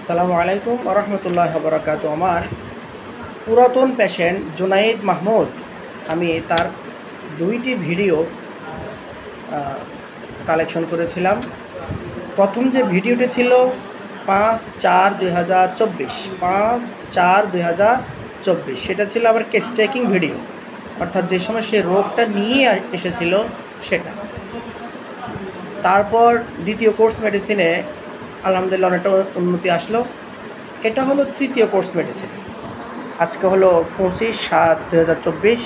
আসসালামু আলাইকুম ওয়া রাহমাতুল্লাহি ওয়া বারাকাতুহু। আমার পুরাতন পেশেন্ট জুনাইদ মাহমুদ, আমি তার দুইটি ভিডিও কালেকশন করেছিলাম। প্রথম যে ভিডিওটি ছিল 5/4/2024, 5/4/2024, সেটা ছিল আবার কেস টেকিং ভিডিও, অর্থাৎ যে সময় সে রোগটা নিয়ে এসেছিল সেটা। তারপর দ্বিতীয় কোর্স মেডিসিনে আলহামদুলিল্লাহ অনেকটা উন্নতি আসলো। এটা হলো তৃতীয় কোর্স মেডিসিন। আজকে হলো 25/7/2024।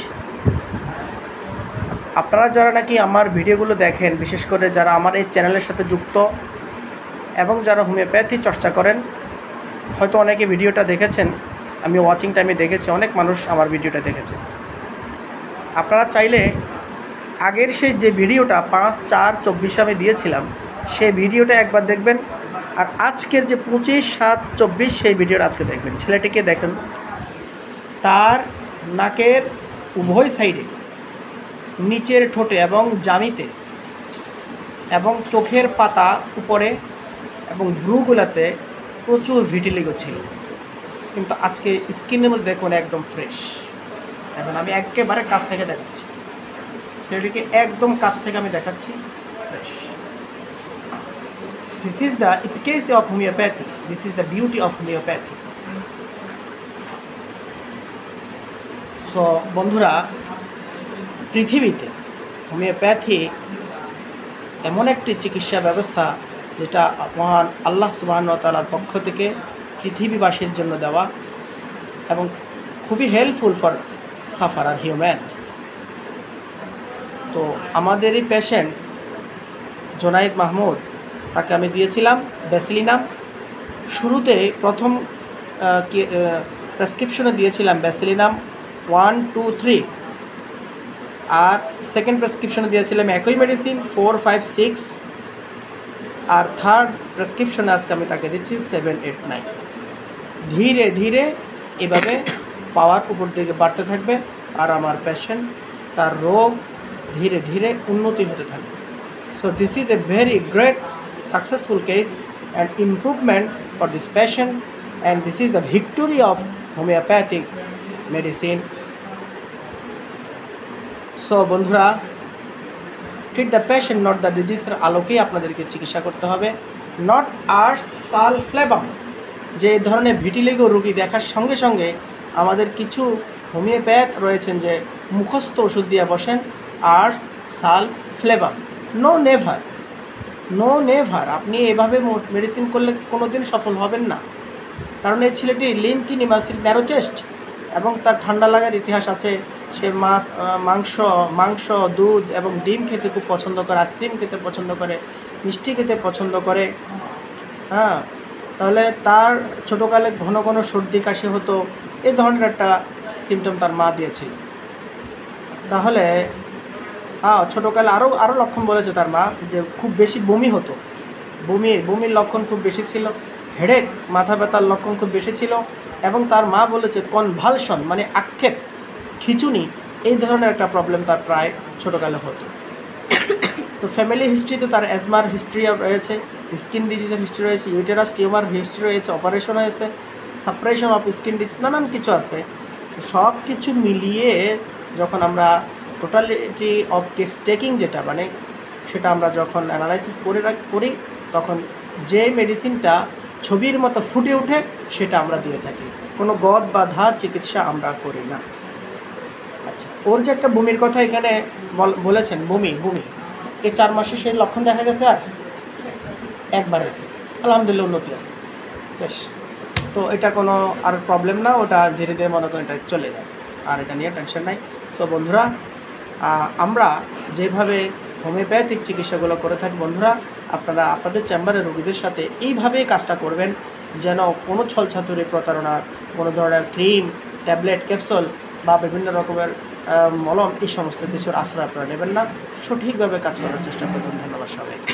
আপনারা যারা নাকি আমার ভিডিওগুলো দেখেন, বিশেষ করে যারা আমার এই চ্যানেলের সাথে যুক্ত এবং যারা হোমিওপ্যাথি চর্চা করেন, হয়তো অনেকে ভিডিওটা দেখেছেন। আমি ওয়াচিং টাইমে দেখেছি, অনেক মানুষ আমার ভিডিওটা দেখেছে। আপনারা চাইলে আগের সেই যে ভিডিওটা 5/4/24 আমি দিয়েছিলাম, সেই ভিডিওটা একবার দেখবেন। আর আজকের যে 25/7/24 সেই ভিডিওটা আজকে দেখবেন। ছেলেটিকে দেখেন, তার নাকের উভয় সাইডে, নিচের ঠোঁটে এবং জামিতে এবং চোখের পাতা উপরে এবং ব্রুগুলাতে প্রচুর ভিটিলিগো ছিল, কিন্তু আজকে স্কিনের মধ্যে দেখুন একদম ফ্রেশ। এখন আমি একেবারে কাছ থেকে দেখাচ্ছি, ছেলেটিকে একদম কাছ থেকে আমি দেখাচ্ছি, fresh. This is the efficacy of homeopathy. This is the beauty of homeopathy. So বন্ধুরা, পৃথিবীতে হোমিওপ্যাথি এমন একটি চিকিৎসা ব্যবস্থা যেটা মহান আল্লাহ সুবহানাহু ওয়া তাআলার পক্ষ থেকে পৃথিবীবাসীর জন্য দেওয়া এবং খুবই হেল্পফুল ফর সাফারার হিউম্যান। তো আমাদের এই পেশেন্ট জুনাইদ মাহমুদ, তাকে আমি দিয়েছিলাম ব্যাসিলিনাম। শুরুতে প্রথম প্রেসক্রিপশনে দিয়েছিলাম ব্যাসিলিনাম 1, 2, 3, আর সেকেন্ড প্রেসক্রিপশনে দিয়েছিলাম একই মেডিসিন 4, 5, 6, আর থার্ড প্রেসক্রিপশনে আজকে আমি তাকে দিচ্ছি 7, 8, 9। ধীরে ধীরে এভাবে পাওয়ার উপর দিকে বাড়তে থাকবে আর আমার পেশেন্ট, তার রোগ ধীরে ধীরে উন্নতি হতে থাকবে। So this is a very great successful case and improvement for this patient, and this is the victory of homeopathic medicine. So বন্ধুরা, treat the patient not the disease এর আলোকেই আপনাদেরকে চিকিৎসা করতে হবে, not ars sal flabum। যে ধরনের vitiligo রোগী দেখার সঙ্গে সঙ্গে আমাদের কিছু হোমিওপ্যাথ রয়েছেন যে মুখস্থ ওষুধ দিয়ে বসেন, আর্স সাল ফ্লেবাম। No never, no never. আপনি এভাবে মেডিসিন করলে কোনো দিন সফল হবেন না। কারণ এই ছেলেটি লিনথিনিমাসির ন্যারো চেস্ট এবং তার ঠান্ডা লাগার ইতিহাস আছে। সে মাংস, দুধ এবং ডিম খেতে খুব পছন্দ করে, আইসক্রিম খেতে পছন্দ করে, মিষ্টি খেতে পছন্দ করে। হ্যাঁ, তাহলে তার ছোটোকালে ঘন ঘন সর্দি কাশি হতো, এই ধরনের একটা সিমটম তার মা দিয়েছিল। তাহলে ছোটোকালে আরও লক্ষণ বলেছে তার মা, যে খুব বেশি বমি হতো, বমির লক্ষণ খুব বেশি ছিল, হেডেক, মাথা ব্যথার লক্ষণ খুব বেশি ছিল, এবং তার মা বলেছে কনভালশন মানে আক্ষেপ, খিঁচুনি, এই ধরনের একটা প্রবলেম তার প্রায় ছোটোকালে হতো। তো ফ্যামিলি হিস্ট্রিতে তার অ্যাজমার হিস্ট্রি রয়েছে, স্কিন ডিজিজের হিস্ট্রি রয়েছে, ইউটেরাস টিউমার হিস্ট্রি রয়েছে, অপারেশন হয়েছে, সাপ্রেশন অফ স্কিন ডিজিজ, নানান কিছু আছে। সব কিছু মিলিয়ে যখন আমরা টোটালিটি অফ কেস টেকিং যেটা মানে সেটা আমরা যখন অ্যানালাইসিস করি, তখন যে মেডিসিনটা ছবির মতো ফুটে ওঠে সেটা আমরা দিয়ে থাকি, কোনো গদ বা ধার চিকিৎসা আমরা করি না। আচ্ছা, ওর যে একটা বমির কথা এখানে বলেছেন, বমি এই 4 মাসে সেই লক্ষণ দেখা গেছে, আর একবার হয়েছে, আলহামদুলিল্লাহ উন্নতি আছে, বেশ। তো এটা কোনো আর প্রবলেম না, ওটা ধীরে ধীরে মনে করেন এটা চলে যাবে, আর এটা নিয়ে টেনশন নাই। সো বন্ধুরা, আমরা যেভাবে হোমিওপ্যাথিক চিকিৎসাগুলো করে থাকি, বন্ধুরা আপনারা আপনাদের চেম্বারের রোগীদের সাথে এইভাবেই কাজটা করবেন, যেন কোনো ছলছাতুরি, প্রতারণা, কোনো ধরনের ক্রিম, ট্যাবলেট, ক্যাপসুল বা বিভিন্ন রকমের মলম, এই সমস্ত কিছুর আশ্রয় আপনারা নেবেন না, সঠিকভাবে কাজ করার চেষ্টা করবেন। ধন্যবাদ সবাইকে।